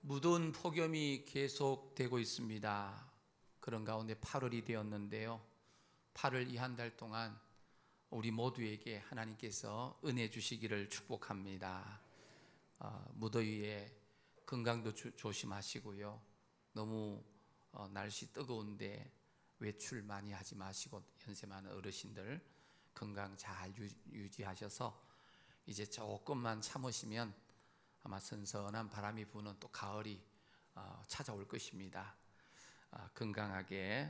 무더운 폭염이 계속되고 있습니다. 그런 가운데 8월이 되었는데요. 8월 이 한 달 동안 우리 모두에게 하나님께서 은혜 주시기를 축복합니다. 무더위에 건강도 조심하시고요. 너무 날씨 뜨거운데 외출 많이 하지 마시고, 연세 많은 어르신들 건강 잘 유지하셔서 이제 조금만 참으시면 아마 선선한 바람이 부는 또 가을이 찾아올 것입니다. 건강하게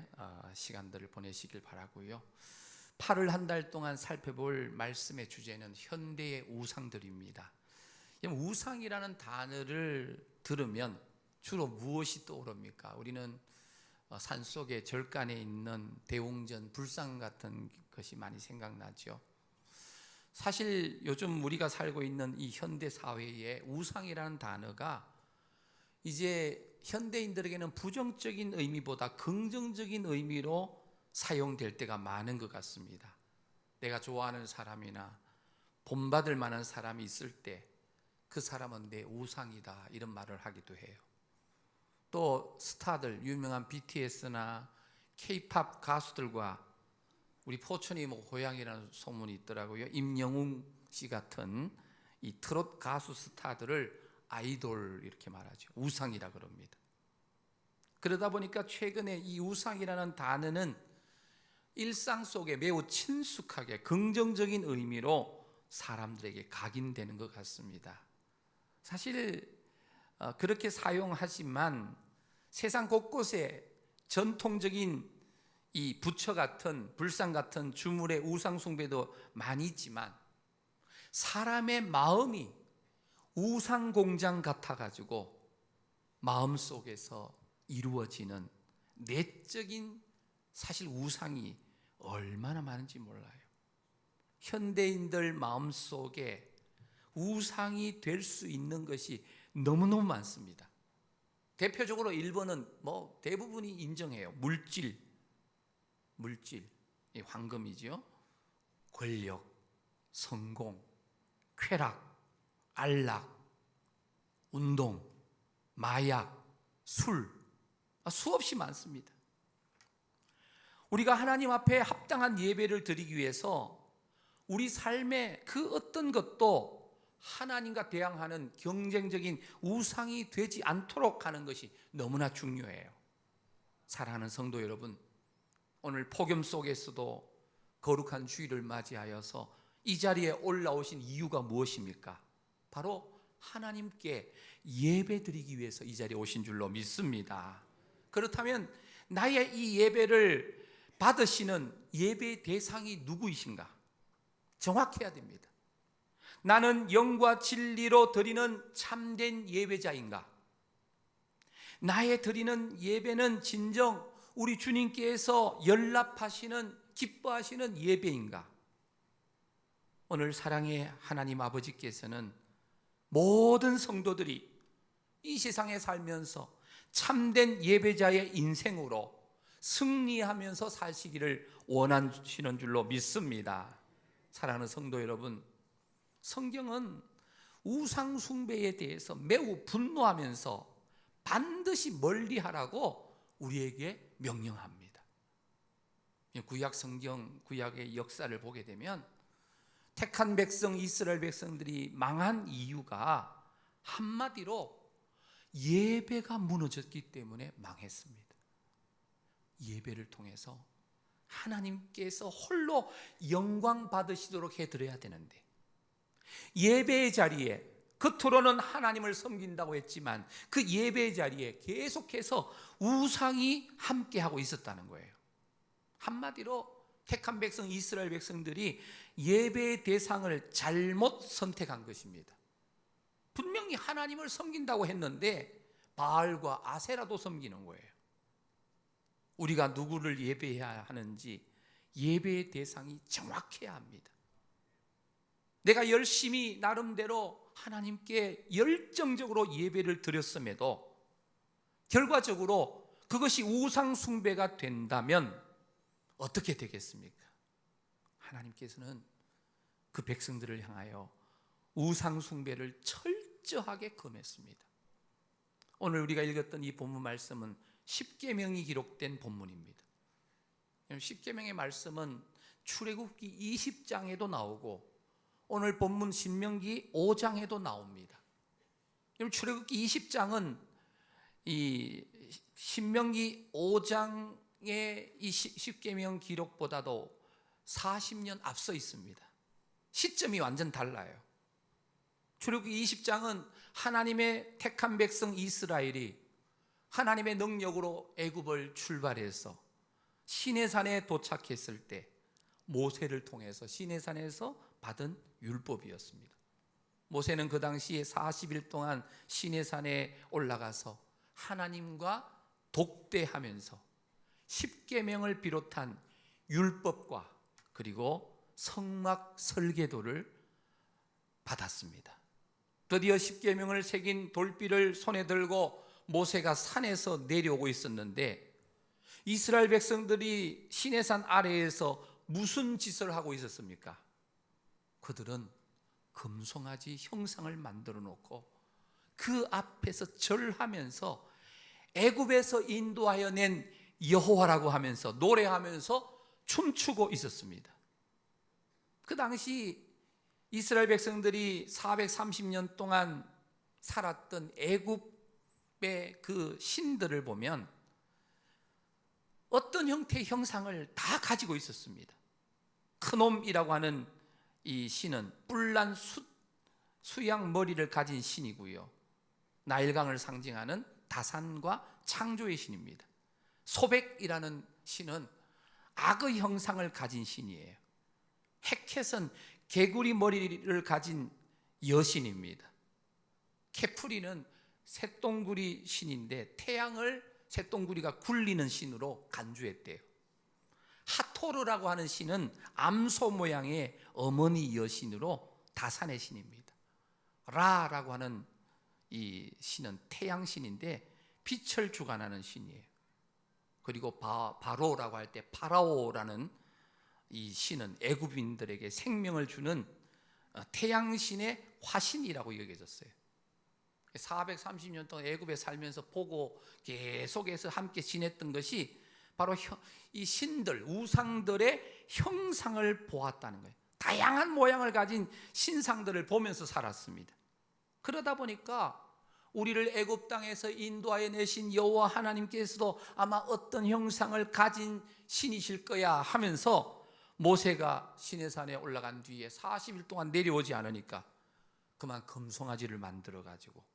시간들을 보내시길 바라고요. 8월 한 달 동안 살펴볼 말씀의 주제는 현대의 우상들입니다. 우상이라는 단어를 들으면 주로 무엇이 떠오릅니까? 우리는 산속에 절간에 있는 대웅전 불상 같은 것이 많이 생각나죠. 사실 요즘 우리가 살고 있는 이 현대 사회에 우상이라는 단어가 이제 현대인들에게는 부정적인 의미보다 긍정적인 의미로 사용될 때가 많은 것 같습니다. 내가 좋아하는 사람이나 본받을 만한 사람이 있을 때 그 사람은 내 우상이다, 이런 말을 하기도 해요. 또 스타들, 유명한 BTS나 K-팝 가수들과 우리 포천이 고향이라는 소문이 있더라고요. 임영웅 씨 같은 이 트롯 가수 스타들을 아이돌 이렇게 말하죠. 우상이라 그럽니다. 그러다 보니까 최근에 이 우상이라는 단어는 일상 속에 매우 친숙하게 긍정적인 의미로 사람들에게 각인되는 것 같습니다. 사실 그렇게 사용하지만 세상 곳곳에 전통적인 이 부처 같은 불상 같은 주물의 우상 숭배도 많이 있지만, 사람의 마음이 우상 공장 같아가지고 마음속에서 이루어지는 내적인 사실 우상이 얼마나 많은지 몰라요. 현대인들 마음속에 우상이 될 수 있는 것이 너무너무 많습니다. 대표적으로 일본은 대부분이 인정해요. 물질, 이 황금이죠. 권력, 성공, 쾌락, 안락, 운동, 마약, 술, 수없이 많습니다. 우리가 하나님 앞에 합당한 예배를 드리기 위해서 우리 삶의 그 어떤 것도 하나님과 대항하는 경쟁적인 우상이 되지 않도록 하는 것이 너무나 중요해요. 사랑하는 성도 여러분, 오늘 폭염 속에서도 거룩한 주일을 맞이하여서 이 자리에 올라오신 이유가 무엇입니까? 바로 하나님께 예배드리기 위해서 이 자리에 오신 줄로 믿습니다. 그렇다면 나의 이 예배를 받으시는 예배 대상이 누구이신가? 정확해야 됩니다. 나는 영과 진리로 드리는 참된 예배자인가? 나의 드리는 예배는 진정 우리 주님께서 연락하시는, 기뻐하시는 예배인가? 오늘 사랑의 하나님 아버지께서는 모든 성도들이 이 세상에 살면서 참된 예배자의 인생으로 승리하면서 사시기를 원하시는 줄로 믿습니다. 사랑하는 성도 여러분, 성경은 우상 숭배에 대해서 매우 분노하면서 반드시 멀리하라고 우리에게 명령합니다. 구약 성경, 구약의 역사를 보게 되면 택한 백성 이스라엘 백성들이 망한 이유가 한마디로 예배가 무너졌기 때문에 망했습니다. 예배를 통해서 하나님께서 홀로 영광 받으시도록 해드려야 되는데, 예배의 자리에 겉으로는 하나님을 섬긴다고 했지만 그 예배의 자리에 계속해서 우상이 함께하고 있었다는 거예요. 한마디로 택한 백성 이스라엘 백성들이 예배의 대상을 잘못 선택한 것입니다. 분명히 하나님을 섬긴다고 했는데 바알과 아세라도 섬기는 거예요. 우리가 누구를 예배해야 하는지 예배의 대상이 정확해야 합니다. 내가 열심히 나름대로 하나님께 열정적으로 예배를 드렸음에도 결과적으로 그것이 우상 숭배가 된다면 어떻게 되겠습니까? 하나님께서는 그 백성들을 향하여 우상 숭배를 철저하게 금했습니다. 오늘 우리가 읽었던 이 본문 말씀은 십계명이 기록된 본문입니다. 십계명의 말씀은 출애굽기 20장에도 나오고 오늘 본문 신명기 5장에도 나옵니다. 출애굽기 20장은 이 신명기 5장의 이 십계명 기록보다도 40년 앞서 있습니다. 시점이 완전 달라요. 출애굽기 20장은 하나님의 택한 백성 이스라엘이 하나님의 능력으로 애굽을 출발해서 시내산에 도착했을 때 모세를 통해서 시내산에서 받은 율법이었습니다. 모세는 그 당시에 40일 동안 시내산에 올라가서 하나님과 독대하면서 십계명을 비롯한 율법과 그리고 성막 설계도를 받았습니다. 드디어 십계명을 새긴 돌비를 손에 들고 모세가 산에서 내려오고 있었는데 이스라엘 백성들이 시내산 아래에서 무슨 짓을 하고 있었습니까? 그들은 금송아지 형상을 만들어 놓고 그 앞에서 절하면서 애굽에서 인도하여 낸 여호와라고 하면서 노래하면서 춤추고 있었습니다. 그 당시 이스라엘 백성들이 430년 동안 살았던 애굽의 그 신들을 보면 어떤 형태의 형상을 다 가지고 있었습니다. 크놈이라고 하는 이 신은 뿔난 수양 머리를 가진 신이고요, 나일강을 상징하는 다산과 창조의 신입니다. 소백이라는 신은 악의 형상을 가진 신이에요. 헤켓은 개구리 머리를 가진 여신입니다. 케프리는 쇳덩구리 신인데 태양을 쇳덩구리가 굴리는 신으로 간주했대요. 하토르라고 하는 신은 암소 모양의 어머니 여신으로 다산의 신입니다. 라라고 하는 이 신은 태양 신인데 빛을 주관하는 신이에요. 그리고 바로라고 할 때 파라오라는 이 신은 애굽인들에게 생명을 주는 태양신의 화신이라고 여겨졌어요. 430년 동안 애굽에 살면서 보고 계속해서 함께 지냈던 것이 바로 이 신들, 우상들의 형상을 보았다는 거예요. 다양한 모양을 가진 신상들을 보면서 살았습니다. 그러다 보니까 우리를 애굽 땅에서 인도하여 내신 여호와 하나님께서도 아마 어떤 형상을 가진 신이실 거야 하면서 모세가 시내산에 올라간 뒤에 40일 동안 내려오지 않으니까 그만 금송아지를 만들어 가지고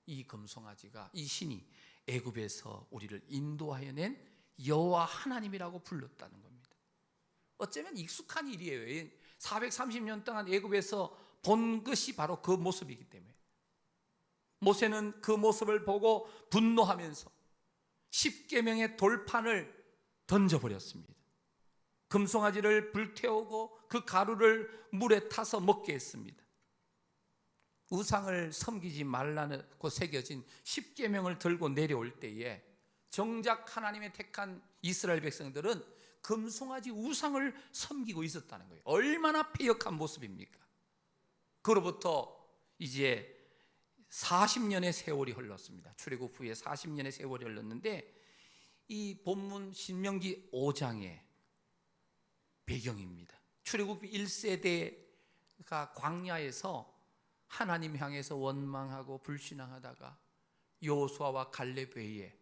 이 금송아지가, 이 신이 애굽에서 우리를 인도하여 낸 여호와 하나님이라고 불렀다는 겁니다. 어쩌면 익숙한 일이에요. 430년 동안 애굽에서 본 것이 바로 그 모습이기 때문에 모세는 그 모습을 보고 분노하면서 십계명의 돌판을 던져버렸습니다. 금송아지를 불태우고 그 가루를 물에 타서 먹게 했습니다. 우상을 섬기지 말라고 새겨진 십계명을 들고 내려올 때에 정작 하나님의 택한 이스라엘 백성들은 금송아지 우상을 섬기고 있었다는 거예요. 얼마나 패역한 모습입니까? 그로부터 이제 40년의 세월이 흘렀습니다. 출애굽 후에 40년의 세월이 흘렀는데 이 본문 신명기 5장의 배경입니다. 출애굽 1세대가 광야에서 하나님 향해서 원망하고 불신앙하다가 여호수아와 갈렙 외에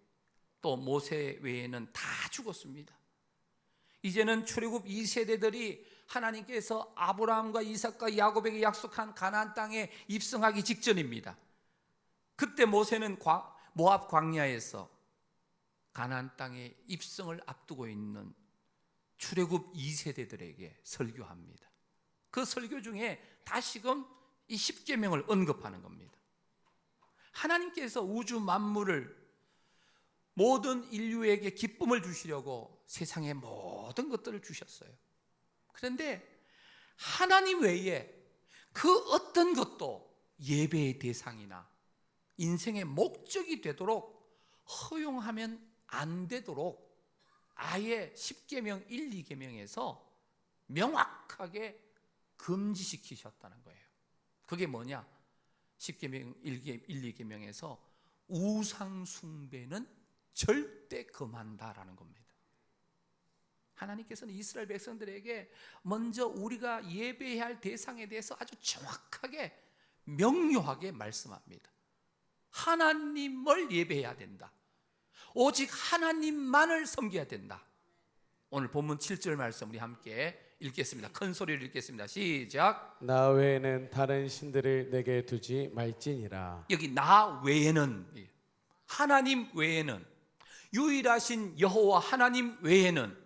또 모세 외에는 다 죽었습니다. 이제는 출애굽 2세대들이 하나님께서 아브라함과 이삭과 야곱에게 약속한 가나안 땅에 입성하기 직전입니다. 그때 모세는 모압 광야에서 가나안 땅에 입성을 앞두고 있는 출애굽 2세대들에게 설교합니다. 그 설교 중에 다시금 이 십계명을 언급하는 겁니다. 하나님께서 우주 만물을 모든 인류에게 기쁨을 주시려고 세상의 모든 것들을 주셨어요. 그런데 하나님 외에 그 어떤 것도 예배의 대상이나 인생의 목적이 되도록 허용하면 안 되도록 아예 십계명 1, 2계명에서 명확하게 금지시키셨다는 거예요. 그게 뭐냐? 십계명 1, 2계명에서 우상 숭배는 절대 금한다라는 겁니다. 하나님께서는 이스라엘 백성들에게 먼저 우리가 예배해야 할 대상에 대해서 아주 정확하게 명료하게 말씀합니다. 하나님을 예배해야 된다. 오직 하나님만을 섬겨야 된다. 오늘 본문 7절 말씀 우리 함께 읽겠습니다. 큰 소리로 읽겠습니다. 시작. 나 외에는 다른 신들을 내게 두지 말지니라. 여기 나 외에는, 하나님 외에는, 유일하신 여호와 하나님 외에는,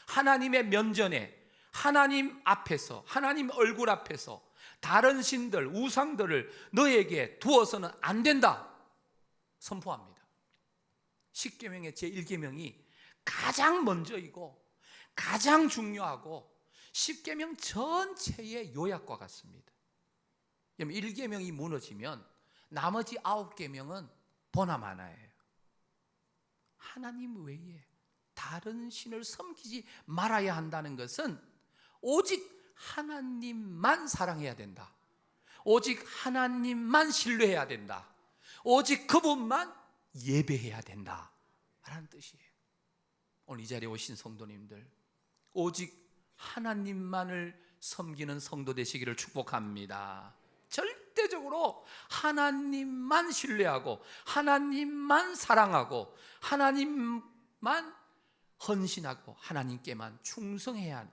하나님의 면전에, 하나님 앞에서, 하나님 얼굴 앞에서 다른 신들, 우상들을 너에게 두어서는 안 된다 선포합니다. 십계명의 제1계명이 가장 먼저이고 가장 중요하고 십계명 전체의 요약과 같습니다. 1계명이 무너지면 나머지 9계명은 보나마나예요. 하나님 외에 다른 신을 섬기지 말아야 한다는 것은 오직 하나님만 사랑해야 된다. 오직 하나님만 신뢰해야 된다. 오직 그분만 예배해야 된다 라는 뜻이에요. 오늘 이 자리에 오신 성도님들, 오직 하나님만을 섬기는 성도 되시기를 축복합니다. 절대적으로 하나님만 신뢰하고 하나님만 사랑하고 하나님만 헌신하고 하나님께만 충성해야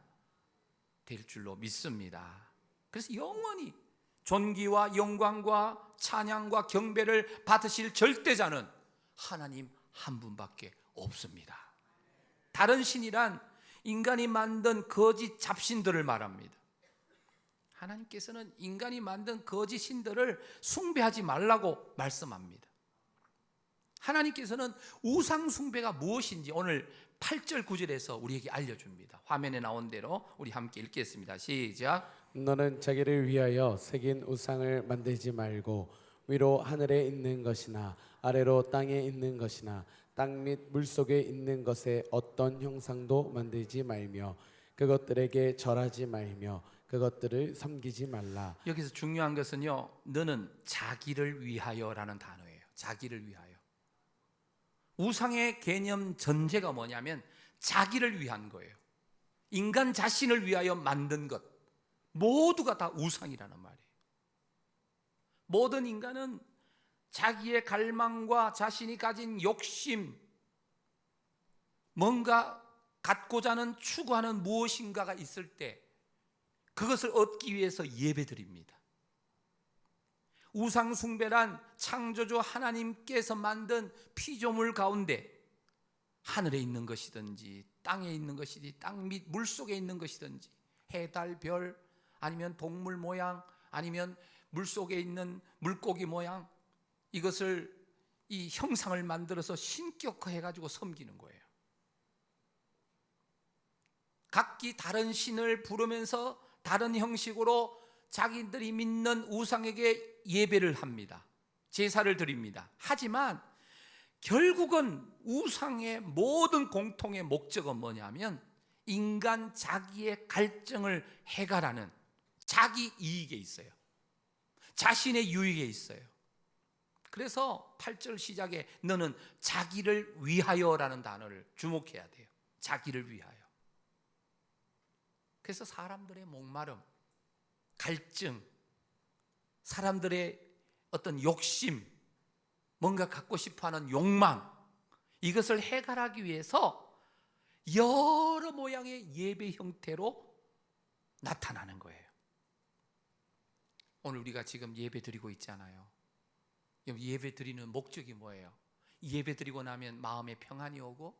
될 줄로 믿습니다. 그래서 영원히 존귀와 영광과 찬양과 경배를 받으실 절대자는 하나님 한 분밖에 없습니다. 다른 신이란 인간이 만든 거짓 잡신들을 말합니다. 하나님께서는 인간이 만든 거짓 신들을 숭배하지 말라고 말씀합니다. 하나님께서는 우상 숭배가 무엇인지 오늘 8절 9절에서 우리에게 알려줍니다. 화면에 나온 대로 우리 함께 읽겠습니다. 시작. 너는 자기를 위하여 새긴 우상을 만들지 말고 위로 하늘에 있는 것이나 아래로 땅에 있는 것이나 땅 및 물속에 있는 것에 어떤 형상도 만들지 말며 그것들에게 절하지 말며 그것들을 섬기지 말라. 여기서 중요한 것은요, 너는 자기를 위하여라는 단어예요. 자기를 위하여. 우상의 개념 전제가 뭐냐면 자기를 위한 거예요. 인간 자신을 위하여 만든 것 모두가 다 우상이라는 말이에요. 모든 인간은 자기의 갈망과 자신이 가진 욕심, 뭔가 갖고자 하는 추구하는 무엇인가가 있을 때 그것을 얻기 위해서 예배드립니다. 우상 숭배란 창조주 하나님께서 만든 피조물 가운데 하늘에 있는 것이든지 땅에 있는 것이든지 땅 밑 물속에 있는 것이든지 해, 달, 별 아니면 동물 모양 아니면 물속에 있는 물고기 모양 이것을 이 형상을 만들어서 신격화해 가지고 섬기는 거예요. 각기 다른 신을 부르면서 다른 형식으로 자기들이 믿는 우상에게 예배를 합니다. 제사를 드립니다. 하지만 결국은 우상의 모든 공통의 목적은 뭐냐면 인간 자기의 갈증을 해결하는 자기 이익에 있어요. 자신의 유익에 있어요. 그래서 8절 시작에 너는 자기를 위하여라는 단어를 주목해야 돼요. 자기를 위하여. 그래서 사람들의 목마름, 갈증, 사람들의 어떤 욕심, 뭔가 갖고 싶어하는 욕망, 이것을 해결하기 위해서 여러 모양의 예배 형태로 나타나는 거예요. 오늘 우리가 지금 예배 드리고 있잖아요. 예배 드리는 목적이 뭐예요? 예배 드리고 나면 마음에 평안이 오고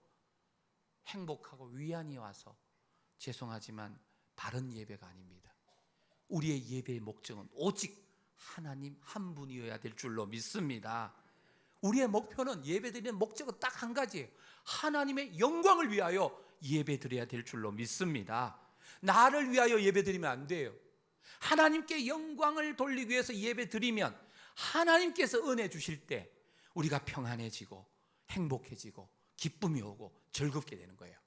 행복하고 위안이 와서 죄송하지만 바른 예배가 아닙니다. 우리의 예배의 목적은 오직 하나님 한 분이어야 될 줄로 믿습니다. 우리의 목표는 예배 드리는 목적은 딱 한 가지예요. 하나님의 영광을 위하여 예배 드려야 될 줄로 믿습니다. 나를 위하여 예배 드리면 안 돼요. 하나님께 영광을 돌리기 위해서 예배 드리면 하나님께서 은혜 주실 때 우리가 평안해지고 행복해지고 기쁨이 오고 즐겁게 되는 거예요.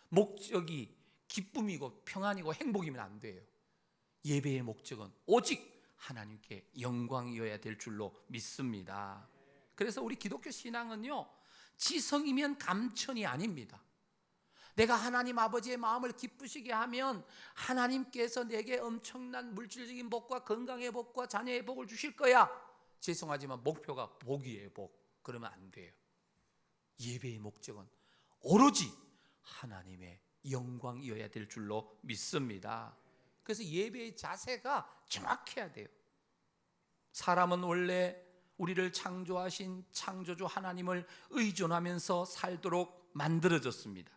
목적이 기쁨이고 평안이고 행복이면 안 돼요. 예배의 목적은 오직 하나님께 영광이어야 될 줄로 믿습니다. 그래서 우리 기독교 신앙은요, 지성이면 감천이 아닙니다. 내가 하나님 아버지의 마음을 기쁘시게 하면 하나님께서 내게 엄청난 물질적인 복과 건강의 복과 자녀의 복을 주실 거야. 죄송하지만 목표가 복이에요, 복. 그러면 안 돼요. 예배의 목적은 오로지 하나님의 영광이어야 될 줄로 믿습니다. 그래서 예배의 자세가 정확해야 돼요. 사람은 원래 우리를 창조하신 창조주 하나님을 의존하면서 살도록 만들어졌습니다.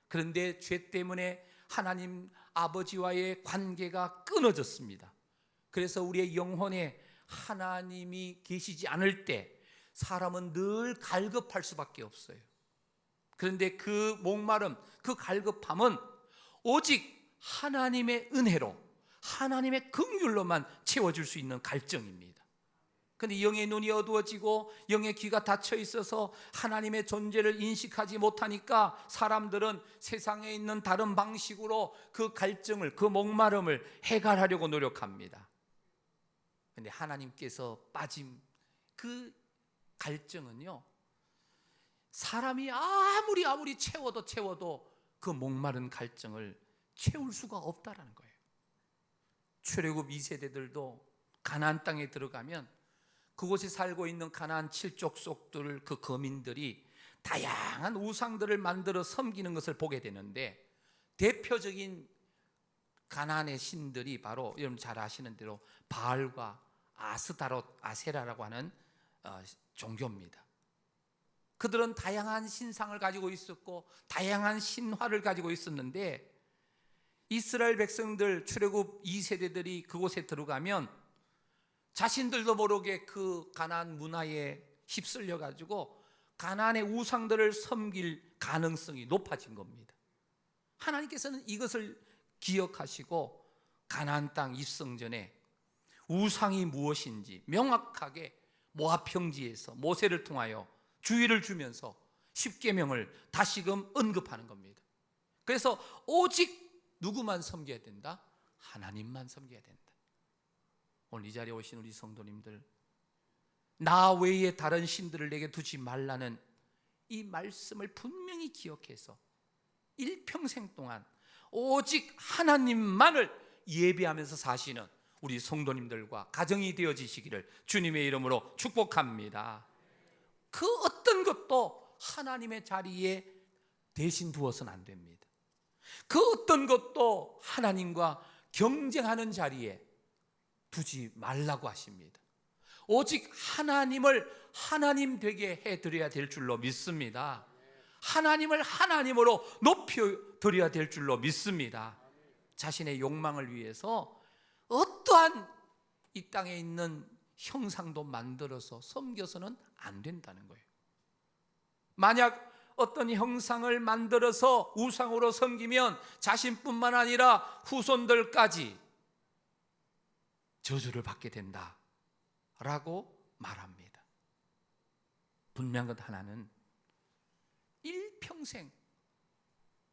그런데 죄 때문에 하나님 아버지와의 관계가 끊어졌습니다. 그래서 우리의 영혼에 하나님이 계시지 않을 때 사람은 늘 갈급할 수밖에 없어요. 그런데 그 목마름, 그 갈급함은 오직 하나님의 은혜로, 하나님의 긍휼로만 채워줄 수 있는 갈증입니다. 그런데 영의 눈이 어두워지고 영의 귀가 닫혀 있어서 하나님의 존재를 인식하지 못하니까 사람들은 세상에 있는 다른 방식으로 그 갈증을, 그 목마름을 해결하려고 노력합니다. 그런데 하나님께서 빠진 그 갈증은요, 사람이 아무리 채워도 그 목마른 갈증을 채울 수가 없다라는 거예요. 출애굽 2세대들도 가나안 땅에 들어가면 그곳에 살고 있는 가나안 칠족속들, 그 거민들이 다양한 우상들을 만들어 섬기는 것을 보게 되는데, 대표적인 가나안의 신들이 바로 여러분 잘 아시는 대로 바알과 아스타롯, 아세라라고 하는 종교입니다. 그들은 다양한 신상을 가지고 있었고 다양한 신화를 가지고 있었는데, 이스라엘 백성들 출애굽 2세대들이 그곳에 들어가면 자신들도 모르게 그 가나안 문화에 휩쓸려 가지고 가나안의 우상들을 섬길 가능성이 높아진 겁니다. 하나님께서는 이것을 기억하시고 가나안 땅 입성 전에 우상이 무엇인지 명확하게 모압 평지에서 모세를 통하여 주의를 주면서 십계명을 다시금 언급하는 겁니다. 그래서 오직 누구만 섬겨야 된다? 하나님만 섬겨야 된다. 오늘 이 자리에 오신 우리 성도님들, 나 외에 다른 신들을 내게 두지 말라는 이 말씀을 분명히 기억해서 일평생 동안 오직 하나님만을 예배하면서 사시는 우리 성도님들과 가정이 되어지시기를 주님의 이름으로 축복합니다. 그 어떤 것도 하나님의 자리에 대신 두어서는 안 됩니다. 그 어떤 것도 하나님과 경쟁하는 자리에 두지 말라고 하십니다. 오직 하나님을 하나님 되게 해드려야 될 줄로 믿습니다. 하나님을 하나님으로 높여드려야 될 줄로 믿습니다. 자신의 욕망을 위해서 어떠한 이 땅에 있는 형상도 만들어서 섬겨서는 안 된다는 거예요. 만약 어떤 형상을 만들어서 우상으로 섬기면 자신뿐만 아니라 후손들까지 저주를 받게 된다라고 말합니다. 분명한 것 하나는 일평생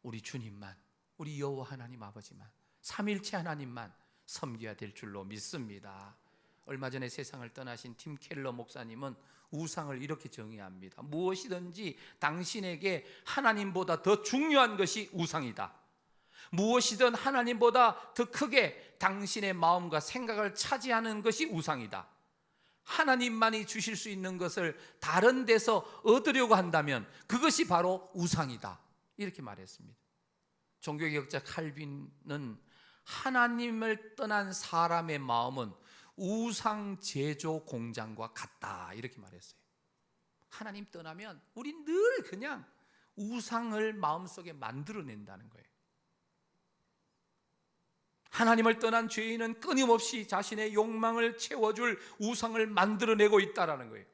우리 주님만, 우리 여호와 하나님 아버지만, 삼일체 하나님만 섬겨야 될 줄로 믿습니다. 얼마 전에 세상을 떠나신 팀 켈러 목사님은 우상을 이렇게 정의합니다. 무엇이든지 당신에게 하나님보다 더 중요한 것이 우상이다. 무엇이든 하나님보다 더 크게 당신의 마음과 생각을 차지하는 것이 우상이다. 하나님만이 주실 수 있는 것을 다른 데서 얻으려고 한다면 그것이 바로 우상이다. 이렇게 말했습니다. 종교개혁자 칼빈은 하나님을 떠난 사람의 마음은 우상 제조 공장과 같다, 이렇게 말했어요. 하나님 떠나면 우린 늘 그냥 우상을 마음속에 만들어낸다는 거예요. 하나님을 떠난 죄인은 끊임없이 자신의 욕망을 채워줄 우상을 만들어내고 있다는 거예요.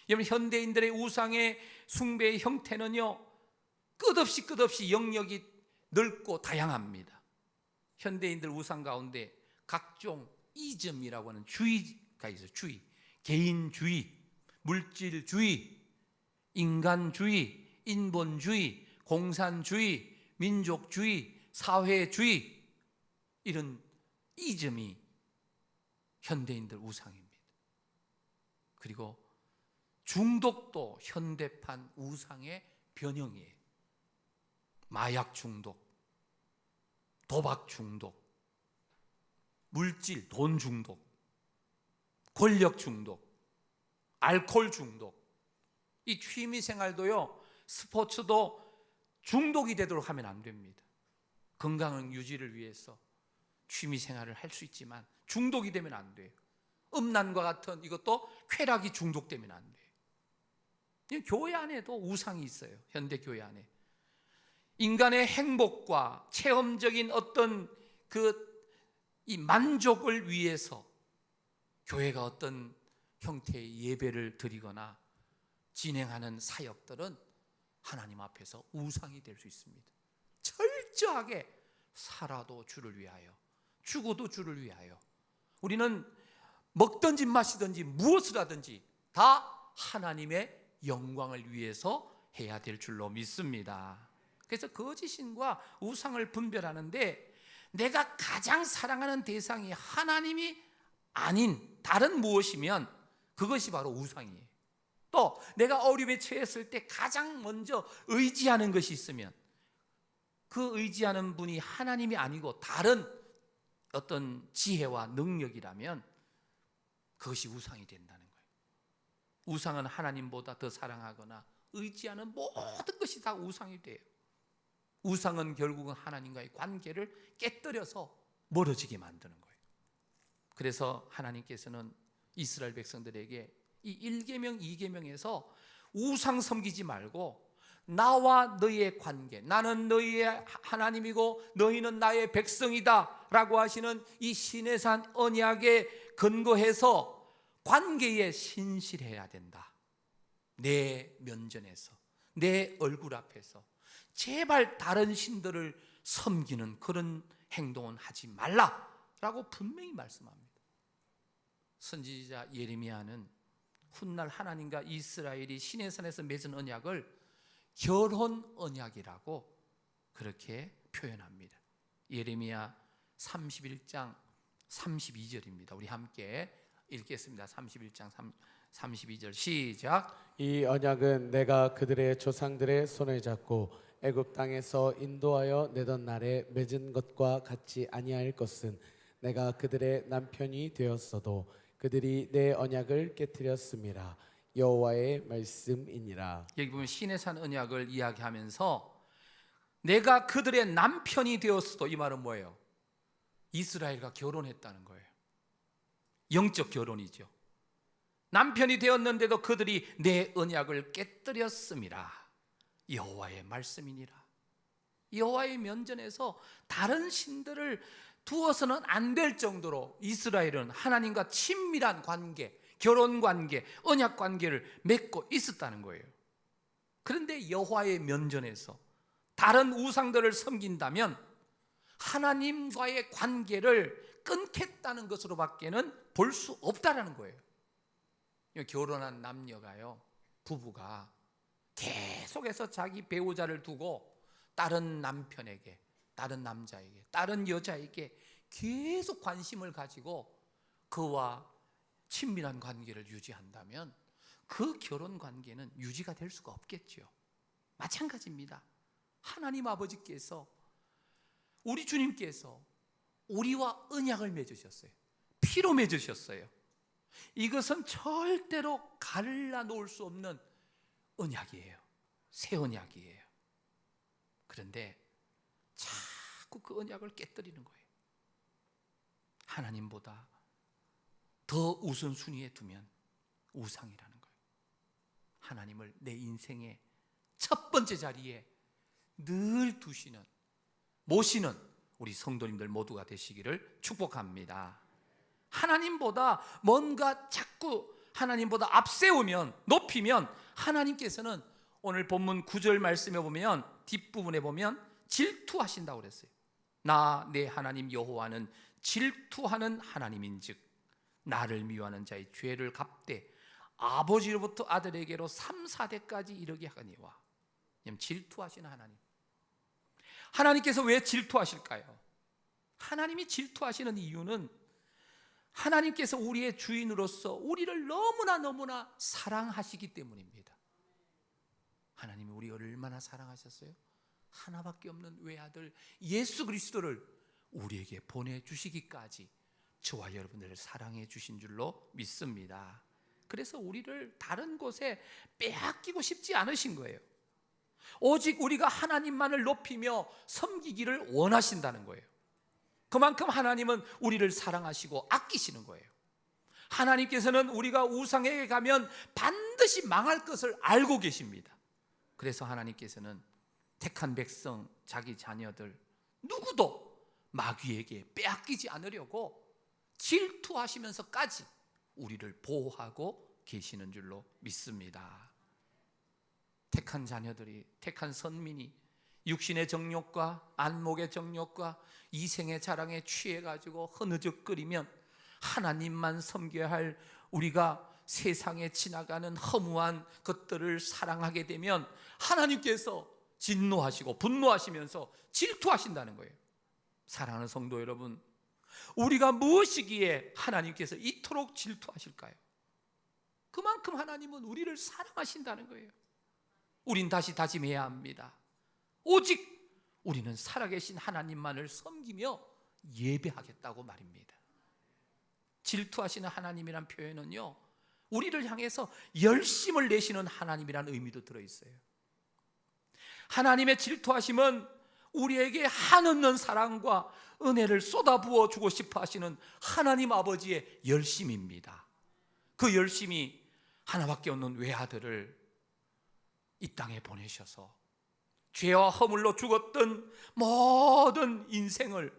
여러분, 현대인들의 우상의 숭배의 형태는요, 끝없이 영역이 넓고 다양합니다. 현대인들 우상 가운데 각종 이즘이라고 하는 주의가 있어요. 주의, 개인주의, 물질주의, 인간주의, 인본주의, 공산주의, 민족주의, 사회주의, 이런 이즘이 현대인들 우상입니다. 그리고 중독도 현대판 우상의 변형이에요. 마약 중독, 도박 중독, 물질, 돈 중독, 권력 중독, 알코올 중독. 이 취미 생활도요, 스포츠도 중독이 되도록 하면 안 됩니다. 건강 유지를 위해서 취미 생활을 할 수 있지만 중독이 되면 안 돼요. 음란과 같은 이것도 쾌락이 중독되면 안 돼요. 교회 안에도 우상이 있어요. 현대 교회 안에 인간의 행복과 체험적인 어떤 이 만족을 위해서 교회가 어떤 형태의 예배를 드리거나 진행하는 사역들은 하나님 앞에서 우상이 될 수 있습니다. 철저하게 살아도 주를 위하여, 죽어도 주를 위하여, 우리는 먹든지 마시든지 무엇을 하든지 다 하나님의 영광을 위해서 해야 될 줄로 믿습니다. 그래서 거짓신과 우상을 분별하는데, 내가 가장 사랑하는 대상이 하나님이 아닌 다른 무엇이면 그것이 바로 우상이에요. 또 내가 어려움에 처했을 때 가장 먼저 의지하는 것이 있으면 그 의지하는 분이 하나님이 아니고 다른 어떤 지혜와 능력이라면 그것이 우상이 된다는 거예요. 우상은 하나님보다 더 사랑하거나 의지하는 모든 것이 다 우상이 돼요. 우상은 결국은 하나님과의 관계를 깨뜨려서 멀어지게 만드는 거예요. 그래서 하나님께서는 이스라엘 백성들에게 이 1계명, 2계명에서 우상 섬기지 말고 나와 너희의 관계, 나는 너희의 하나님이고 너희는 나의 백성이다 라고 하시는 이 시내산 언약에 근거해서 관계에 신실해야 된다. 내 면전에서, 내 얼굴 앞에서 제발 다른 신들을 섬기는 그런 행동은 하지 말라라고 분명히 말씀합니다. 선지자 예레미야는 훗날 하나님과 이스라엘이 시내산에서 맺은 언약을 결혼 언약이라고 그렇게 표현합니다. 예레미야 31장 32절입니다. 우리 함께 읽겠습니다. 31장 32절 시작. 이 언약은 내가 그들의 조상들의 손을 잡고 애굽 땅에서 인도하여 내던 날에 맺은 것과 같지 아니할 것은 내가 그들의 남편이 되었어도 그들이 내 언약을 깨뜨렸음이라. 여호와의 말씀이니라. 여기 보면 시내산 언약을 이야기하면서 내가 그들의 남편이 되었어도, 이 말은 뭐예요? 이스라엘과 결혼했다는 거예요. 영적 결혼이죠. 남편이 되었는데도 그들이 내 언약을 깨뜨렸음이라. 여호와의 말씀이니라. 여호와의 면전에서 다른 신들을 두어서는 안 될 정도로 이스라엘은 하나님과 친밀한 관계, 결혼 관계, 언약 관계를 맺고 있었다는 거예요. 그런데 여호와의 면전에서 다른 우상들을 섬긴다면 하나님과의 관계를 끊겠다는 것으로 밖에는 볼 수 없다라는 거예요. 결혼한 남녀가요, 부부가 계속해서 자기 배우자를 두고 다른 남편에게, 다른 남자에게, 다른 여자에게 계속 관심을 가지고 그와 친밀한 관계를 유지한다면 그 결혼 관계는 유지가 될 수가 없겠죠. 마찬가지입니다. 하나님 아버지께서, 우리 주님께서 우리와 언약을 맺으셨어요. 피로 맺으셨어요. 이것은 절대로 갈라놓을 수 없는 언약이에요. 새 언약이에요. 그런데 자꾸 그 언약을 깨뜨리는 거예요. 하나님보다 더 우선순위에 두면 우상이라는 거예요. 하나님을 내 인생의 첫 번째 자리에 늘 두시는, 모시는 우리 성도님들 모두가 되시기를 축복합니다. 하나님보다 뭔가 자꾸 하나님보다 앞세우면, 높이면 하나님께서는 오늘 본문 9절 말씀에 보면, 뒷부분에 보면 질투하신다고 그랬어요. 나 내 하나님 여호와는 질투하는 하나님인즉 나를 미워하는 자의 죄를 갚되 아버지로부터 아들에게로 3, 4대까지 이르게 하거니와. 질투하시는 하나님. 하나님께서 왜 질투하실까요? 하나님이 질투하시는 이유는 하나님께서 우리의 주인으로서 우리를 너무나 사랑하시기 때문입니다. 하나님이 우리를 얼마나 사랑하셨어요? 하나밖에 없는 외아들 예수 그리스도를 우리에게 보내주시기까지 저와 여러분들을 사랑해 주신 줄로 믿습니다. 그래서 우리를 다른 곳에 빼앗기고 싶지 않으신 거예요. 오직 우리가 하나님만을 높이며 섬기기를 원하신다는 거예요. 그만큼 하나님은 우리를 사랑하시고 아끼시는 거예요. 하나님께서는 우리가 우상에게 가면 반드시 망할 것을 알고 계십니다. 그래서 하나님께서는 택한 백성, 자기 자녀들 누구도 마귀에게 빼앗기지 않으려고 질투하시면서까지 우리를 보호하고 계시는 줄로 믿습니다. 택한 자녀들이, 택한 선민이 육신의 정욕과 안목의 정욕과 이생의 자랑에 취해가지고 흐느적거리면 하나님만 섬겨야 할 우리가 세상에 지나가는 허무한 것들을 사랑하게 되면 하나님께서 진노하시고 분노하시면서 질투하신다는 거예요. 사랑하는 성도 여러분, 우리가 무엇이기에 하나님께서 이토록 질투하실까요? 그만큼 하나님은 우리를 사랑하신다는 거예요. 우린 다시 다짐해야 합니다. 오직 우리는 살아계신 하나님만을 섬기며 예배하겠다고 말입니다. 질투하시는 하나님이란 표현은요, 우리를 향해서 열심을 내시는 하나님이라는 의미도 들어있어요. 하나님의 질투하심은 우리에게 한없는 사랑과 은혜를 쏟아부어 주고 싶어 하시는 하나님 아버지의 열심입니다. 그 열심이 하나밖에 없는 외아들을 이 땅에 보내셔서 죄와 허물로 죽었던 모든 인생을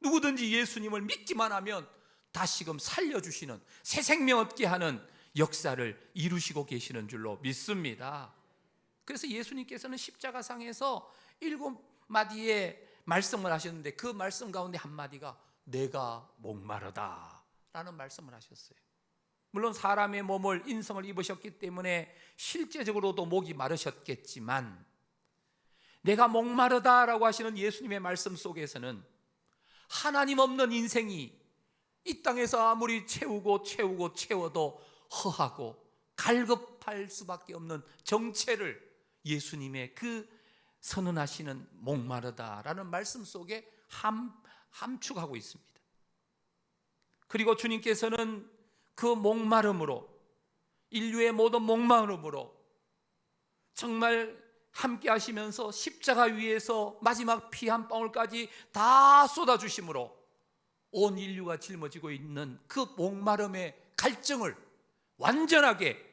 누구든지 예수님을 믿기만 하면 다시금 살려주시는, 새 생명 얻게 하는 역사를 이루시고 계시는 줄로 믿습니다. 그래서 예수님께서는 십자가상에서 7마디의 말씀을 하셨는데 그 말씀 가운데 한마디가 내가 목마르다 라는 말씀을 하셨어요. 물론 사람의 몸을, 인성을 입으셨기 때문에 실제적으로도 목이 마르셨겠지만, 내가 목마르다라고 하시는 예수님의 말씀 속에서는 하나님 없는 인생이 이 땅에서 아무리 채워도 허하고 갈급할 수밖에 없는 정체를 예수님의 그 선언하시는 목마르다라는 말씀 속에 함축하고 있습니다. 그리고 주님께서는 그 목마름으로, 인류의 모든 목마름으로 정말 함께 하시면서 십자가 위에서 마지막 피 한 방울까지 다 쏟아주심으로 온 인류가 짊어지고 있는 그 목마름의 갈증을 완전하게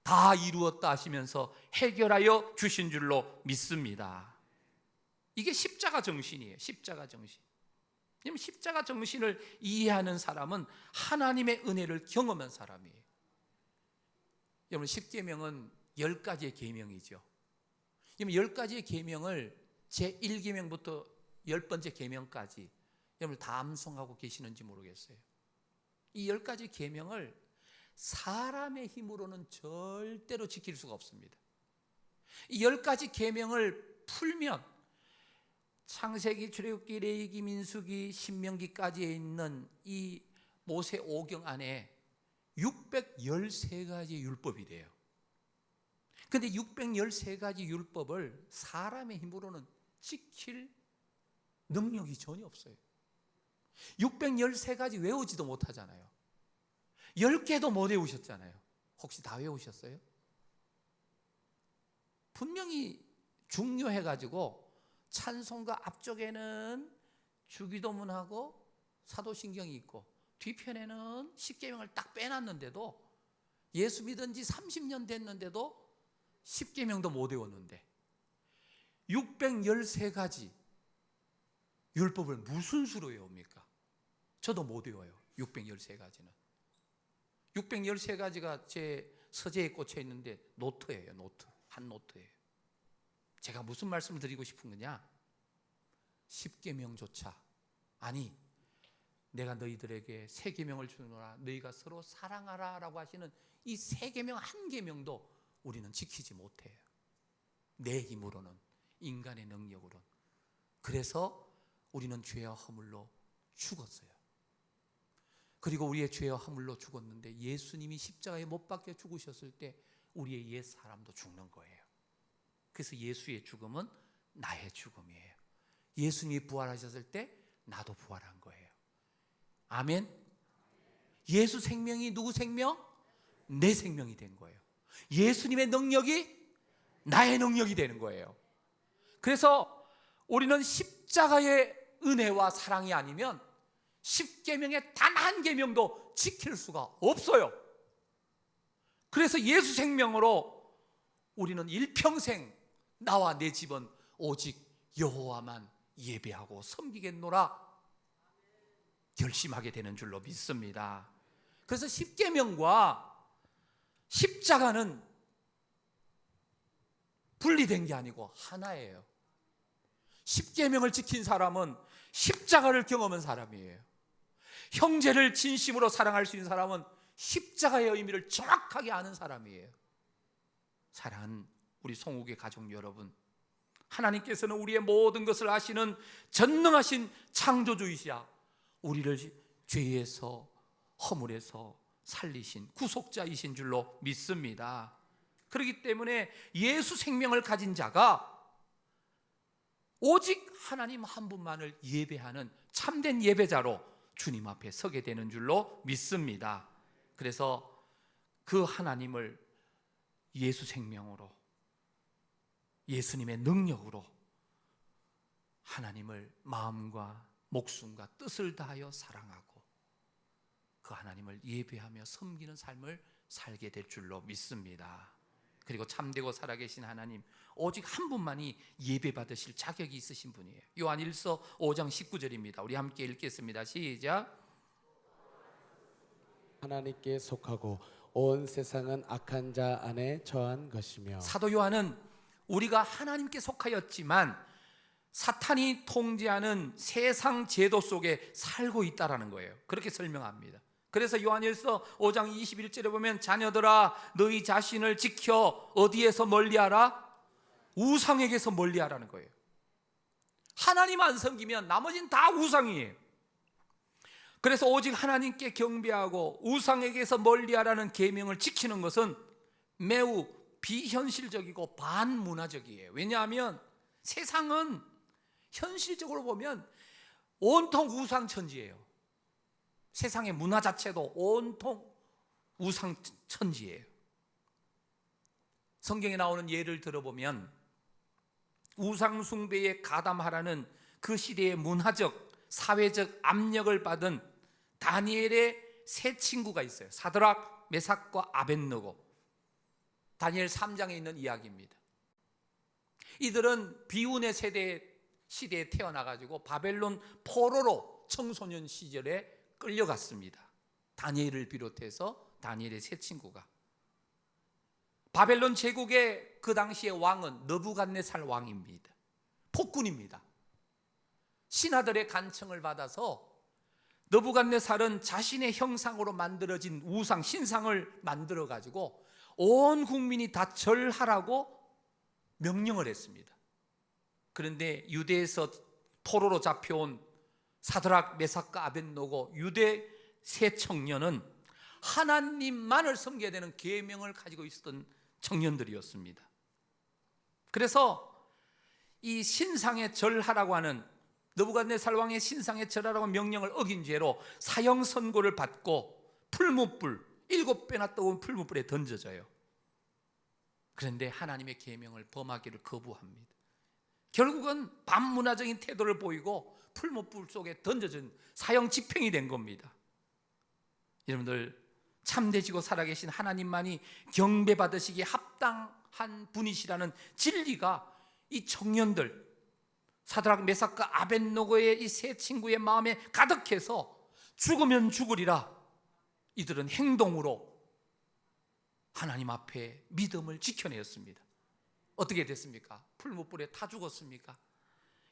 다 이루었다 하시면서 해결하여 주신 줄로 믿습니다. 이게 십자가 정신이에요. 십자가 정신. 십자가 정신을 이해하는 사람은 하나님의 은혜를 경험한 사람이에요. 여러분, 10계명은 10가지의 계명이죠. 10가지의 계명을 제1계명부터 10번째 계명까지 여러분 다 암송하고 계시는지 모르겠어요. 이 10가지 계명을 사람의 힘으로는 절대로 지킬 수가 없습니다. 이 10가지 계명을 풀면 창세기, 출애굽기, 레위기, 민수기, 신명기까지에 있는 이 모세 오경 안에 613가지 율법이 돼요. 그런데 613가지 율법을 사람의 힘으로는 지킬 능력이 전혀 없어요. 613가지 외우지도 못하잖아요. 10개도 못 외우셨잖아요. 혹시 다 외우셨어요? 분명히 중요해가지고 찬송가 앞쪽에는 주기도문하고 사도신경이 있고 뒤편에는 십계명을 딱 빼놨는데도, 예수 믿은 지 30년 됐는데도 십계명도 못 외웠는데 613가지 율법을 무슨 수로 외웁니까? 저도 못 외워요. 613가지는 613가지가 제 서재에 꽂혀 있는데 노트예요. 노트, 한 노트예요. 제가 무슨 말씀을 드리고 싶은 거냐? 십계명조차, 아니 내가 너희들에게 새 계명을 주노라, 너희가 서로 사랑하라 라고 하시는 이 새 계명 한 계명도 우리는 지키지 못해요. 내 힘으로는, 인간의 능력으로는. 그래서 우리는 죄와 허물로 죽었어요. 그리고 우리의 죄와 허물로 죽었는데 예수님이 십자가에 못 박혀 죽으셨을 때 우리의 옛 사람도 죽는 거예요. 그래서 예수의 죽음은 나의 죽음이에요. 예수님이 부활하셨을 때 나도 부활한 거예요. 아멘. 예수 생명이 누구 생명? 내 생명이 된 거예요. 예수님의 능력이 나의 능력이 되는 거예요. 그래서 우리는 십자가의 은혜와 사랑이 아니면 십계명의 단 한 계명도 지킬 수가 없어요. 그래서 예수 생명으로 우리는 일평생 나와 내 집은 오직 여호와만 예배하고 섬기겠노라 결심하게 되는 줄로 믿습니다. 그래서 십계명과 십자가는 분리된 게 아니고 하나예요. 십계명을 지킨 사람은 십자가를 경험한 사람이에요. 형제를 진심으로 사랑할 수 있는 사람은 십자가의 의미를 정확하게 아는 사람이에요. 사랑하는 우리 송욱의 가족 여러분, 하나님께서는 우리의 모든 것을 아시는 전능하신 창조주이시야 우리를 죄에서 허물에서 살리신 구속자이신 줄로 믿습니다. 그렇기 때문에 예수 생명을 가진 자가 오직 하나님 한 분만을 예배하는 참된 예배자로 주님 앞에 서게 되는 줄로 믿습니다. 그래서 그 하나님을 예수 생명으로, 예수님의 능력으로 하나님을 마음과 목숨과 뜻을 다하여 사랑하고 그 하나님을 예배하며 섬기는 삶을 살게 될 줄로 믿습니다. 그리고 참되고 살아계신 하나님 오직 한 분만이 예배받으실 자격이 있으신 분이에요. 요한일서 5장 19절입니다. 우리 함께 읽겠습니다. 시작. 하나님께 속하고 온 세상은 악한 자 안에 처한 것이며. 사도 요한은 우리가 하나님께 속하였지만 사탄이 통제하는 세상 제도 속에 살고 있다라는 거예요. 그렇게 설명합니다. 그래서 요한일서 5장 21절에 보면 자녀들아 너희 자신을 지켜 어디에서 멀리하라? 우상에게서 멀리하라는 거예요. 하나님 안 섬기면 나머지는 다 우상이에요. 그래서 오직 하나님께 경배하고 우상에게서 멀리하라는 계명을 지키는 것은 매우 비현실적이고 반문화적이에요. 왜냐하면 세상은 현실적으로 보면 온통 우상천지예요. 세상의 문화 자체도 온통 우상천지예요. 성경에 나오는 예를 들어보면 우상숭배에 가담하라는 그 시대의 문화적, 사회적 압력을 받은 다니엘의 세 친구가 있어요. 사드락, 메삭과 아벳느고. 다니엘 3장에 있는 이야기입니다. 이들은 비운의 시대에 태어나가지고 바벨론 포로로 청소년 시절에 끌려갔습니다. 다니엘을 비롯해서 다니엘의 세 친구가. 바벨론 제국의 그 당시의 왕은 느부갓네살 왕입니다. 폭군입니다. 신하들의 간청을 받아서 느부갓네살은 자신의 형상으로 만들어진 우상, 신상을 만들어 가지고 온 국민이 다 절하라고 명령을 했습니다. 그런데 유대에서 포로로 잡혀온 사드락, 메삭과 아벳느고 유대 세 청년은 하나님만을 섬겨야 되는 계명을 가지고 있었던 청년들이었습니다. 그래서 이 신상에 절하라고 하는 느부갓네살 왕의 신상에 절하라고 명령을 어긴 죄로 사형 선고를 받고 풀무불 7배나 뜨거운 풀무불에 던져져요. 그런데 하나님의 계명을 범하기를 거부합니다. 결국은 반문화적인 태도를 보이고 풀무불 속에 던져진 사형 집행이 된 겁니다. 여러분들 참되시고 살아계신 하나님만이 경배받으시기에 합당한 분이시라는 진리가 이 청년들 사드락, 메삭과 아벳느고의 이 세 친구의 마음에 가득해서 죽으면 죽으리라 이들은 행동으로 하나님 앞에 믿음을 지켜내었습니다. 어떻게 됐습니까? 풀무불에 타 죽었습니까?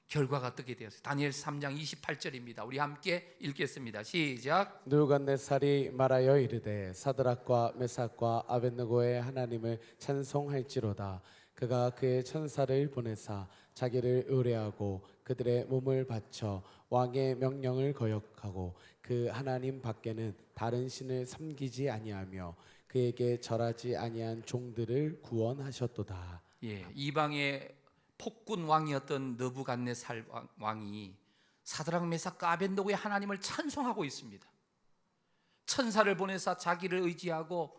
결과가 어떻게 되었어요? 다니엘 3장 28절입니다. 우리 함께 읽겠습니다. 시작. 느부갓네살이 말하여 이르되 사드락과 메삭과 아벳느고의 하나님을 찬송할지로다. 그가 그의 천사를 보내사 자기를 의뢰하고 그들의 몸을 바쳐 왕의 명령을 거역하고 그 하나님 밖에는 다른 신을 섬기지 아니하며 그에게 절하지 아니한 종들을 구원하셨도다. 예, 이방의 폭군 왕이었던 느부갓네살 왕이 사드락 메삭과 아벤노고의 하나님을 찬송하고 있습니다. 천사를 보내사 자기를 의지하고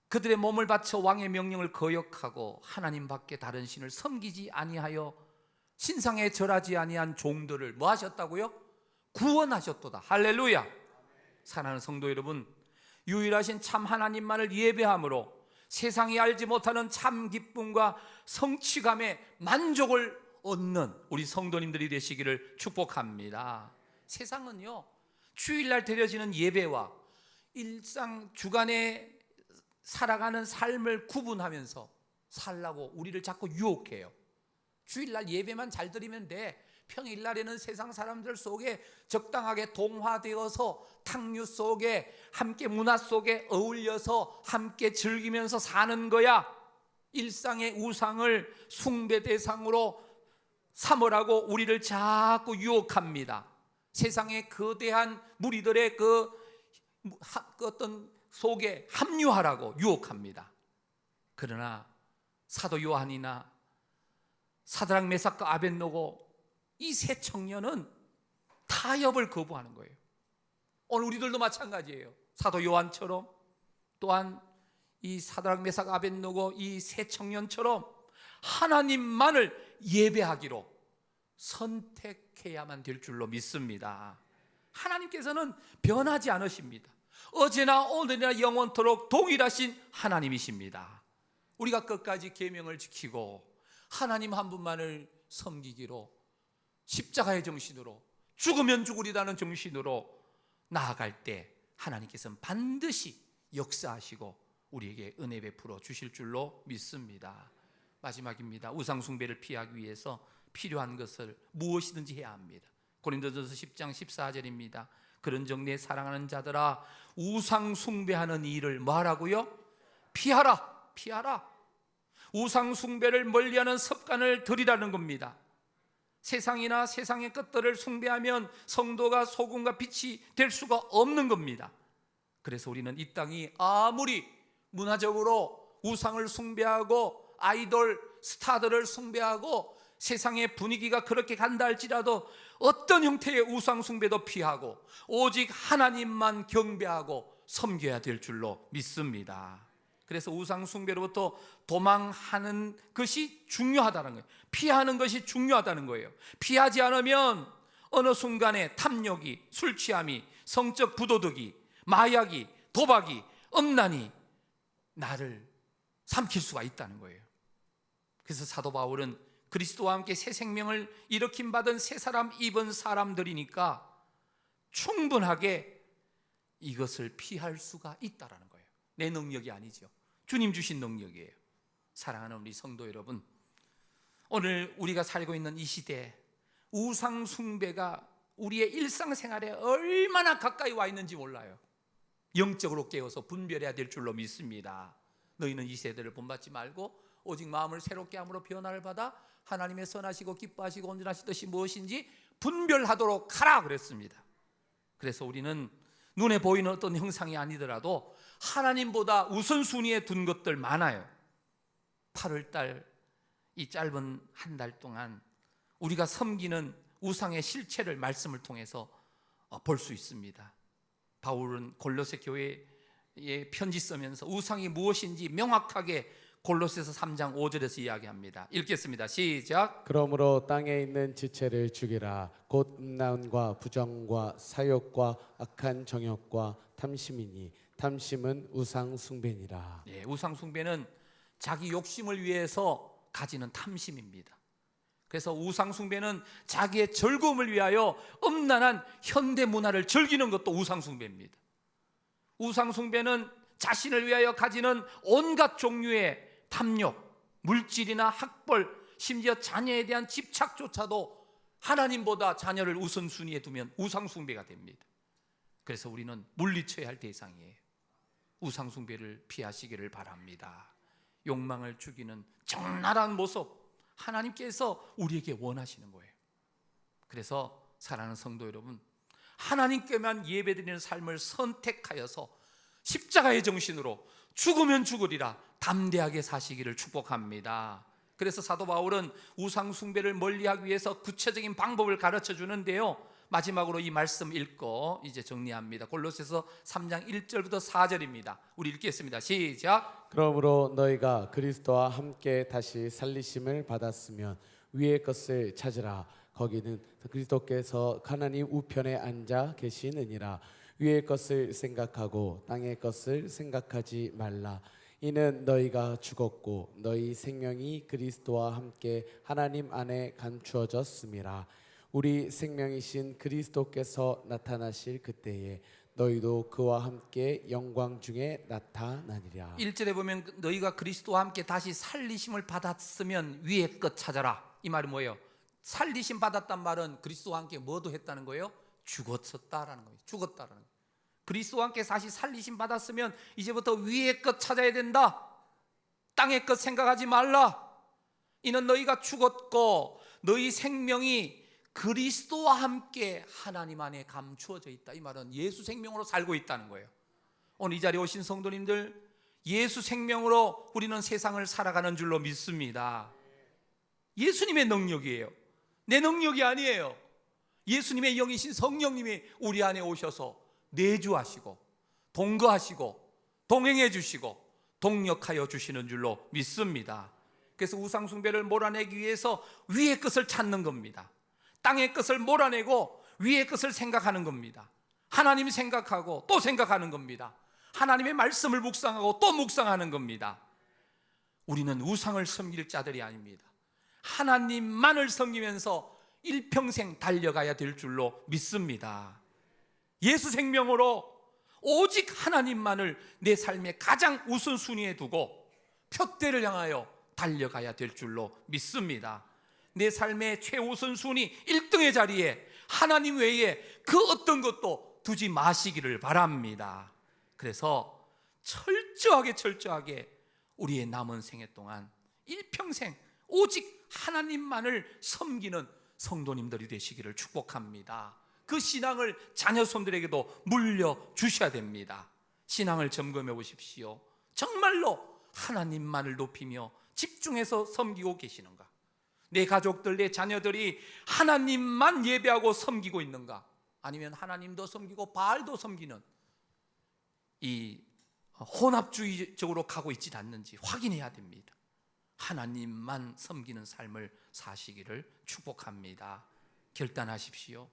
그들의 몸을 바쳐 왕의 명령을 거역하고 하나님 밖에 다른 신을 섬기지 아니하여 신상에 절하지 아니한 종들을 뭐 하셨다고요? 구원하셨도다. 할렐루야. 사랑하는 성도 여러분, 유일하신 참 하나님만을 예배함으로 세상이 알지 못하는 참 기쁨과 성취감의 만족을 얻는 우리 성도님들이 되시기를 축복합니다. 세상은요, 주일날 드려지는 예배와 일상 주간에 살아가는 삶을 구분하면서 살라고 우리를 자꾸 유혹해요. 주일날 예배만 잘 드리면 돼. 평일날에는 세상 사람들 속에 적당하게 동화되어서 탕류 속에 함께 문화 속에 어울려서 함께 즐기면서 사는 거야. 일상의 우상을 숭배 대상으로 삼으라고 우리를 자꾸 유혹합니다. 세상의 거대한 무리들의 그 어떤 속에 합류하라고 유혹합니다. 그러나 사도 요한이나 사드락 메삭과 아벤노고 이 세 청년은 타협을 거부하는 거예요. 오늘 우리들도 마찬가지예요. 사도 요한처럼 또한 이 사드락 메삭 아벤노고 이 세 청년처럼 하나님만을 예배하기로 선택해야만 될 줄로 믿습니다. 하나님께서는 변하지 않으십니다. 어제나 오늘이나 영원토록 동일하신 하나님이십니다. 우리가 끝까지 계명을 지키고 하나님 한 분만을 섬기기로 십자가의 정신으로 죽으면 죽으리라는 정신으로 나아갈 때 하나님께서는 반드시 역사하시고 우리에게 은혜 베풀어 주실 줄로 믿습니다. 마지막입니다. 우상 숭배를 피하기 위해서 필요한 것을 무엇이든지 해야 합니다. 고린도전서 10장 14절입니다. 그런즉 내 사랑하는 자들아 우상 숭배하는 일을 뭐하라고요? 피하라. 피하라. 우상 숭배를 멀리하는 습관을 들이라는 겁니다. 세상이나 세상의 것들을 숭배하면 성도가 소금과 빛이 될 수가 없는 겁니다. 그래서 우리는 이 땅이 아무리 문화적으로 우상을 숭배하고 아이돌 스타들을 숭배하고 세상의 분위기가 그렇게 간다 할지라도 어떤 형태의 우상 숭배도 피하고 오직 하나님만 경배하고 섬겨야 될 줄로 믿습니다. 그래서 우상 숭배로부터 도망하는 것이 중요하다는 거예요. 피하는 것이 중요하다는 거예요. 피하지 않으면 어느 순간에 탐욕이, 술 취함이, 성적 부도덕이, 마약이, 도박이, 음란이 나를 삼킬 수가 있다는 거예요. 그래서 사도 바울은 그리스도와 함께 새 생명을 일으킴 받은 새 사람 입은 사람들이니까 충분하게 이것을 피할 수가 있다라는 거예요. 내 능력이 아니죠. 주님 주신 능력이에요. 사랑하는 우리 성도 여러분, 오늘 우리가 살고 있는 이 시대에 우상 숭배가 우리의 일상생활에 얼마나 가까이 와 있는지 몰라요. 영적으로 깨어서 분별해야 될 줄로 믿습니다. 너희는 이 세대를 본받지 말고 오직 마음을 새롭게 함으로 변화를 받아 하나님의 선하시고 기뻐하시고 온전하신 뜻이 무엇인지 분별하도록 하라 그랬습니다. 그래서 우리는 눈에 보이는 어떤 형상이 아니더라도 하나님보다 우선순위에 둔 것들 많아요. 8월달 이 짧은 한 달 동안 우리가 섬기는 우상의 실체를 말씀을 통해서 볼 수 있습니다. 바울은 골로새 교회에 편지 쓰면서 우상이 무엇인지 명확하게 골로새서 3장 5절에서 이야기합니다. 읽겠습니다. 시작. 그러므로 땅에 있는 지체를 죽이라. 곧 음란과 부정과 사욕과 악한 정욕과 탐심이니 탐심은 우상 숭배니라. 예, 우상 숭배는 자기 욕심을 위해서 가지는 탐심입니다. 그래서 우상 숭배는 자기의 즐거움을 위하여 음란한 현대 문화를 즐기는 것도 우상 숭배입니다. 우상 숭배는 자신을 위하여 가지는 온갖 종류의 탐욕, 물질이나 학벌, 심지어 자녀에 대한 집착조차도 하나님보다 자녀를 우선순위에 두면 우상 숭배가 됩니다. 그래서 우리는 물리쳐야 할 대상이에요. 우상 숭배를 피하시기를 바랍니다. 욕망을 죽이는 적나라한 모습 하나님께서 우리에게 원하시는 거예요. 그래서 사랑하는 성도 여러분, 하나님께만 예배드리는 삶을 선택하여서 십자가의 정신으로 죽으면 죽으리라 담대하게 사시기를 축복합니다. 그래서 사도 바울은 우상 숭배를 멀리하기 위해서 구체적인 방법을 가르쳐 주는데요, 마지막으로 이 말씀 읽고 이제 정리합니다. 골로새서 3장 1절부터 4절입니다. 우리 읽겠습니다. 시작. 그러므로 너희가 그리스도와 함께 다시 살리심을 받았으면 위의 것을 찾으라. 거기는 그리스도께서 하나님 우편에 앉아 계시느니라. 위의 것을 생각하고 땅의 것을 생각하지 말라. 이는 너희가 죽었고 너희 생명이 그리스도와 함께 하나님 안에 감추어졌음이라. 우리 생명이신 그리스도께서 나타나실 그때에 너희도 그와 함께 영광 중에 나타나리라. 1절에 보면 너희가 그리스도와 함께 다시 살리심을 받았으면 위의 것 찾아라. 이 말이 뭐예요? 살리심 받았단 말은 그리스도와 함께 뭐도 했다는 거예요? 죽었었다라는 거예요. 죽었다라는 거예요. 그리스도와 함께 다시 살리심 받았으면 이제부터 위의 것 찾아야 된다. 땅의 것 생각하지 말라. 이는 너희가 죽었고 너희 생명이 그리스도와 함께 하나님 안에 감추어져 있다. 이 말은 예수 생명으로 살고 있다는 거예요. 오늘 이 자리에 오신 성도님들, 예수 생명으로 우리는 세상을 살아가는 줄로 믿습니다. 예수님의 능력이에요. 내 능력이 아니에요. 예수님의 영이신 성령님이 우리 안에 오셔서 내주하시고 동거하시고 동행해 주시고 동력하여 주시는 줄로 믿습니다. 그래서 우상 숭배를 몰아내기 위해서 위의 것을 찾는 겁니다. 땅의 것을 몰아내고 위의 것을 생각하는 겁니다. 하나님 생각하고 또 생각하는 겁니다. 하나님의 말씀을 묵상하고 또 묵상하는 겁니다. 우리는 우상을 섬길 자들이 아닙니다. 하나님만을 섬기면서 일평생 달려가야 될 줄로 믿습니다. 예수 생명으로 오직 하나님만을 내 삶의 가장 우선순위에 두고 표대를 향하여 달려가야 될 줄로 믿습니다. 내 삶의 최우선순위 1등의 자리에 하나님 외에 그 어떤 것도 두지 마시기를 바랍니다. 그래서 철저하게 우리의 남은 생애 동안 일평생 오직 하나님만을 섬기는 성도님들이 되시기를 축복합니다. 그 신앙을 자녀 손들에게도 물려주셔야 됩니다. 신앙을 점검해 보십시오. 정말로 하나님만을 높이며 집중해서 섬기고 계시는가? 내 가족들, 내 자녀들이 하나님만 예배하고 섬기고 있는가? 아니면 하나님도 섬기고 바알도 섬기는 이 혼합주의적으로 가고 있지 않는지 확인해야 됩니다. 하나님만 섬기는 삶을 사시기를 축복합니다. 결단하십시오.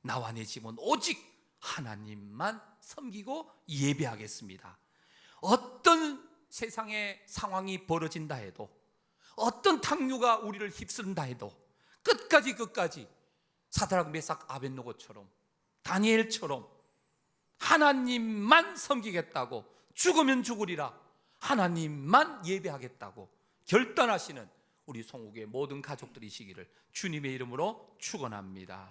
나와 내 집은 오직 하나님만 섬기고 예배하겠습니다. 어떤 세상의 상황이 벌어진다 해도, 어떤 탕류가 우리를 휩쓴다 해도 끝까지 사드락 메삭 아벳노고처럼 다니엘처럼 하나님만 섬기겠다고, 죽으면 죽으리라 하나님만 예배하겠다고 결단하시는 우리 송욱의 모든 가족들이시기를 주님의 이름으로 축원합니다.